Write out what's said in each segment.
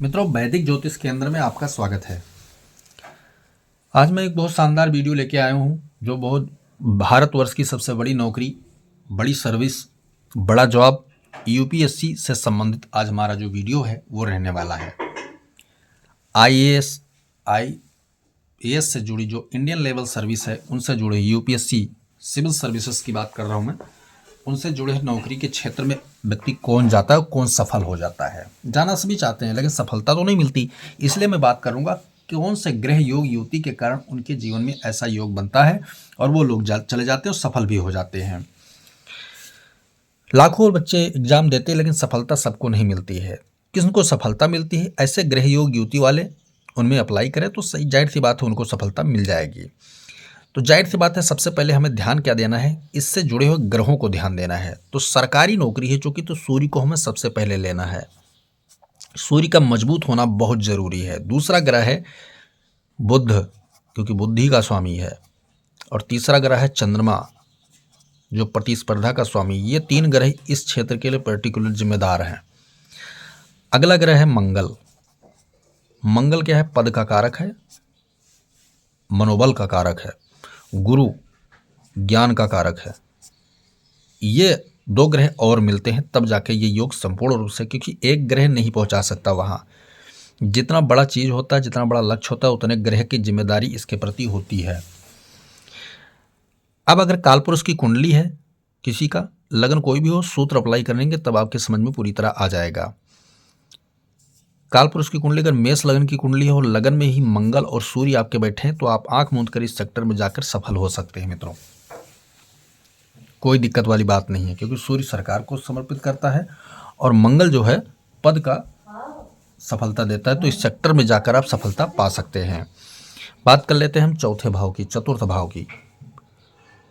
मित्रों, वैदिक ज्योतिष केंद्र में आपका स्वागत है। आज मैं एक बहुत शानदार वीडियो लेके आया हूँ जो बहुत भारतवर्ष की सबसे बड़ी नौकरी, बड़ी सर्विस, बड़ा जॉब यूपीएससी से संबंधित आज हमारा जो वीडियो है वो रहने वाला है। आईएएस से जुड़ी जो इंडियन लेवल सर्विस है उनसे जुड़े यूपीएससी सिविल सर्विसेज की बात कर रहा हूँ मैं, उनसे जुड़े नौकरी के क्षेत्र में व्यक्ति कौन जाता है, कौन सफल हो जाता है। जाना सभी चाहते हैं लेकिन सफलता तो नहीं मिलती। इसलिए मैं बात करूंगा कि कौन से ग्रह योग युति के कारण उनके जीवन में ऐसा योग बनता है और वो लोग चले जाते हैं और सफल भी हो जाते हैं। लाखों बच्चे एग्जाम देते हैं लेकिन सफलता सबको नहीं मिलती है। किसको सफलता मिलती है, ऐसे ग्रह योग युति वाले उनमें अप्लाई करें तो सही, जाहिर सी बात है उनको सफलता मिल जाएगी। तो जाहिर सी बात है सबसे पहले हमें ध्यान क्या देना है, इससे जुड़े हुए ग्रहों को ध्यान देना है। तो सरकारी नौकरी है चूंकि, तो सूर्य को हमें सबसे पहले लेना है। सूर्य का मजबूत होना बहुत जरूरी है। दूसरा ग्रह है बुध, क्योंकि बुद्धि का स्वामी है। और तीसरा ग्रह है चंद्रमा, जो प्रतिस्पर्धा का स्वामी। ये तीन ग्रह इस क्षेत्र के लिए पर्टिकुलर जिम्मेदार हैं। अगला ग्रह है मंगल। मंगल क्या है, पद का कारक है, मनोबल का कारक है, गुरु ज्ञान का कारक है। ये दो ग्रह और मिलते हैं तब जाके ये योग संपूर्ण रूप से, क्योंकि एक ग्रह नहीं पहुंचा सकता वहाँ। जितना बड़ा चीज होता है, जितना बड़ा लक्ष्य होता है, उतने ग्रह की जिम्मेदारी इसके प्रति होती है। अब अगर कालपुरुष की कुंडली है किसी का, लगन कोई भी हो, सूत्र अप्लाई करेंगे तब आपके समझ में पूरी तरह आ जाएगा। कालपुरुष की कुंडली अगर मेष लगन की कुंडली हो, लगन में ही मंगल और सूर्य आपके बैठे हैं, तो आप आंख मूंद कर इस सेक्टर में जाकर सफल हो सकते हैं। मित्रों, कोई दिक्कत वाली बात नहीं है, क्योंकि सूर्य सरकार को समर्पित करता है और मंगल जो है पद का सफलता देता है। तो इस सेक्टर में जाकर आप सफलता पा सकते हैं। बात कर लेते हैं हम चौथे भाव की, चतुर्थ भाव की।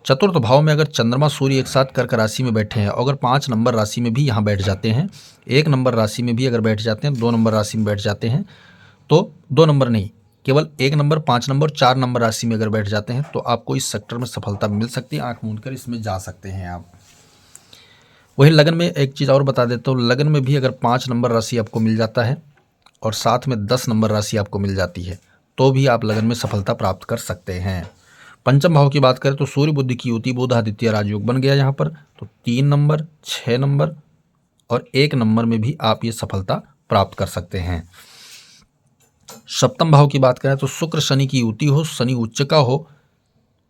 चतुर्थ भाव में अगर चंद्रमा सूर्य एक साथ कर्क राशि में बैठे हैं, और अगर 5 नंबर राशि में भी यहाँ बैठ जाते हैं, 1 नंबर राशि में भी अगर बैठ जाते हैं, 2 नंबर राशि में बैठ जाते हैं, तो 2 नंबर नहीं, केवल 1 नंबर, 5 नंबर, 4 नंबर राशि में अगर बैठ जाते हैं, तो आपको इस सेक्टर में सफलता मिल सकती है। आंख मूंद कर इसमें जा सकते हैं आप। वही लगन में एक चीज़ और बता देता हूँ, लगन में भी अगर 5 नंबर राशि आपको मिल जाता है और साथ में 10 नंबर राशि आपको मिल जाती है, तो भी आप लगन में सफलता प्राप्त कर सकते हैं। पंचम भाव की बात करें तो सूर्य बुध की युति, बुध आदित्य राजयोग बन गया यहाँ पर। तो 3 नंबर, 6 नंबर और 1 नंबर में भी आप ये सफलता प्राप्त कर सकते हैं। सप्तम भाव की बात करें तो शुक्र शनि की युति हो, शनि उच्च का हो,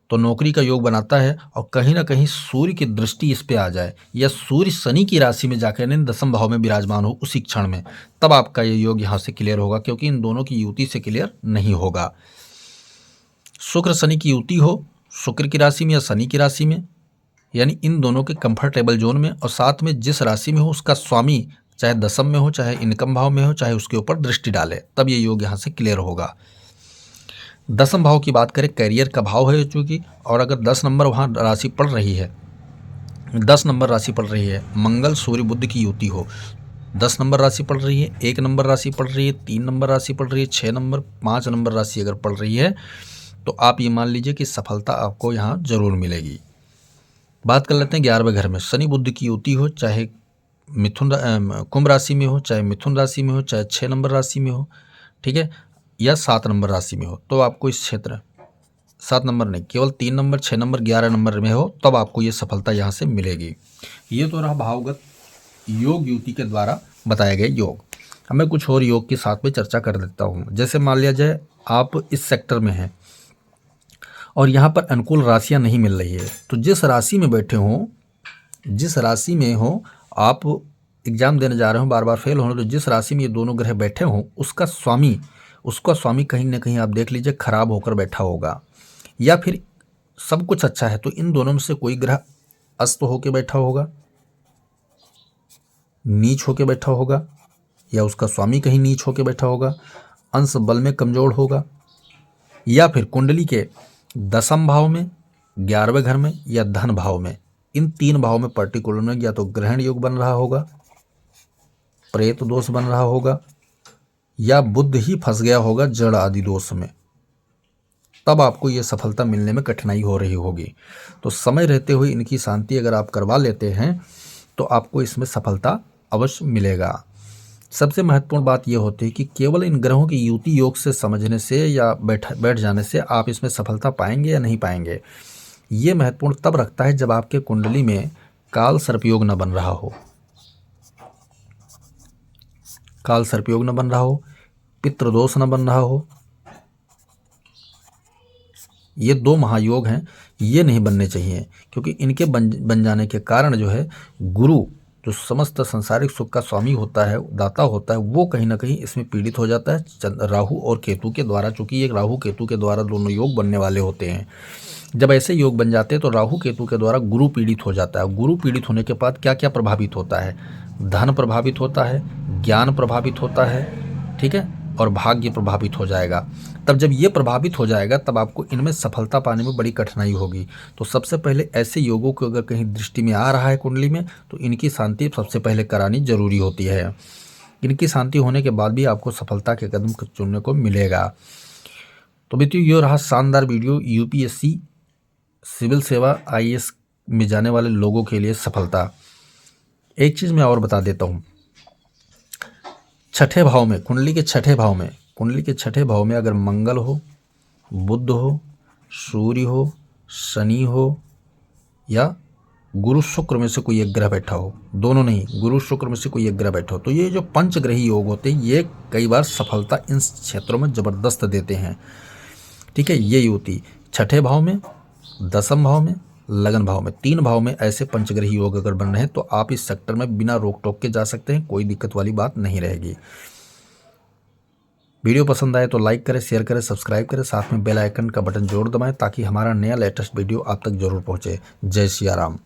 तो नौकरी का योग बनाता है। और कहीं ना कहीं सूर्य की दृष्टि इस पे आ जाए, या सूर्य शनि की राशि में जाकर यानी 10वें भाव में विराजमान हो उसी क्षण में, तब आपका ये योग यहाँ से क्लियर होगा, क्योंकि इन दोनों की युति से क्लियर नहीं होगा। शुक्र शनि की युति हो, शुक्र की राशि में या शनि की राशि में, यानी इन दोनों के कंफर्टेबल जोन में, और साथ में जिस राशि में हो उसका स्वामी चाहे 10वें में हो, चाहे इनकम भाव में हो, चाहे उसके ऊपर दृष्टि डाले, तब ये योग यहाँ से क्लियर होगा। 10वें भाव की बात करें, कैरियर का भाव है चूंकि, और अगर 10 नंबर वहाँ राशि पड़ रही है, 10 नंबर राशि पड़ रही है, मंगल सूर्य बुध की युति हो, 10 नंबर राशि पड़ रही है, 1 नंबर राशि पड़ रही है, 3 नंबर राशि पड़ रही है, 6 नंबर, 5 नंबर राशि अगर पड़ रही है, तो आप ये मान लीजिए कि सफलता आपको यहाँ जरूर मिलेगी। बात कर लेते हैं 11वें घर में, शनि बुध की युति हो, चाहे कुंभ राशि में हो, चाहे मिथुन राशि में हो, चाहे 6 नंबर राशि में हो, ठीक है, या 7 नंबर राशि में हो, तो आपको इस क्षेत्र 7 नंबर नहीं, केवल 3 नंबर, 6 नंबर, 11 नंबर में हो, तब आपको ये सफलता यहाँ से मिलेगी। ये तो रहा भावगत योग युति के द्वारा बताए गए योग। अब मैं कुछ और योग के साथ में चर्चा कर देता हूँ। जैसे मान लिया जाए आप इस सेक्टर में हैं और यहाँ पर अनुकूल राशियाँ नहीं मिल रही है, तो जिस राशि में बैठे हों, जिस राशि में हो आप एग्जाम देने जा रहे हो, बार बार फेल हो रहे हो, तो जिस राशि में ये दोनों ग्रह बैठे हों, उसका स्वामी कहीं ना कहीं आप देख लीजिए खराब होकर बैठा होगा, या फिर सब कुछ अच्छा है तो इन दोनों में से कोई ग्रह अस्त होकर बैठा होगा, नीच होकर बैठा होगा, या उसका स्वामी कहीं नीच होकर बैठा होगा, अंश बल में कमजोर होगा, या फिर कुंडली के 10वें भाव में, 11वें घर में, या धन भाव में, इन 3 भाव में पर्टिकुलर में या तो ग्रहण योग बन रहा होगा, प्रेत दोष बन रहा होगा, या बुध ही फंस गया होगा जड़ आदि दोष में, तब आपको ये सफलता मिलने में कठिनाई हो रही होगी। तो समय रहते हुए इनकी शांति अगर आप करवा लेते हैं तो आपको इसमें सफलता अवश्य मिलेगा। सबसे महत्वपूर्ण बात यह होती है कि केवल इन ग्रहों की युति योग से समझने से या बैठ जाने से आप इसमें सफलता पाएंगे या नहीं पाएंगे, ये महत्वपूर्ण तब रखता है जब आपके कुंडली में काल सर्पयोग न बन रहा हो, काल सर्पयोग न बन रहा हो, पितृदोष न बन रहा हो। ये 2 महायोग हैं, ये नहीं बनने चाहिए, क्योंकि इनके बन जाने के कारण जो है गुरु, जो समस्त संसारिक सुख का स्वामी होता है, दाता होता है, वो कहीं ना कहीं इसमें पीड़ित हो जाता है राहु और केतु के द्वारा। चूंकि ये राहु केतु के द्वारा दोनों योग बनने वाले होते हैं। जब ऐसे योग बन जाते हैं तो राहु केतु के द्वारा गुरु पीड़ित हो जाता है। गुरु पीड़ित होने के बाद क्या क्या प्रभावित होता है? धन प्रभावित होता है, ज्ञान प्रभावित होता है, ठीक है, और भाग्य प्रभावित हो जाएगा। तब जब ये प्रभावित हो जाएगा तब आपको इनमें सफलता पाने में बड़ी कठिनाई होगी। तो सबसे पहले ऐसे योगों को अगर कहीं दृष्टि में आ रहा है कुंडली में, तो इनकी शांति सबसे पहले करानी जरूरी होती है। इनकी शांति होने के बाद भी आपको सफलता के कदम चुनने को मिलेगा। तो बेटियों, ये रहा शानदार वीडियो यूपीएससी सिविल सेवा IAS में जाने वाले लोगों के लिए सफलता। एक चीज़ मैं और बता देता हूँ, छठे भाव में, कुंडली के छठे भाव में अगर मंगल हो, बुध हो, सूर्य हो, शनि हो या गुरु शुक्र में से कोई एक ग्रह बैठा हो, दोनों नहीं, गुरु शुक्र में से कोई एक ग्रह बैठा हो, तो ये जो पंचग्रही योग होते हैं ये कई बार सफलता इन क्षेत्रों में जबरदस्त देते हैं। ठीक है, ये युति छठे भाव में, दसम भाव में, लगन भाव में, 3 भाव में ऐसे पंचग्रही योग अगर बन रहे हैं तो आप इस सेक्टर में बिना रोक टोक के जा सकते हैं, कोई दिक्कत वाली बात नहीं रहेगी। वीडियो पसंद आए तो लाइक करें, शेयर करें, सब्सक्राइब करें, साथ में बेल आइकन का बटन जरूर दबाएं ताकि हमारा नया लेटेस्ट वीडियो आप तक जरूर पहुंचे। जय सिया राम।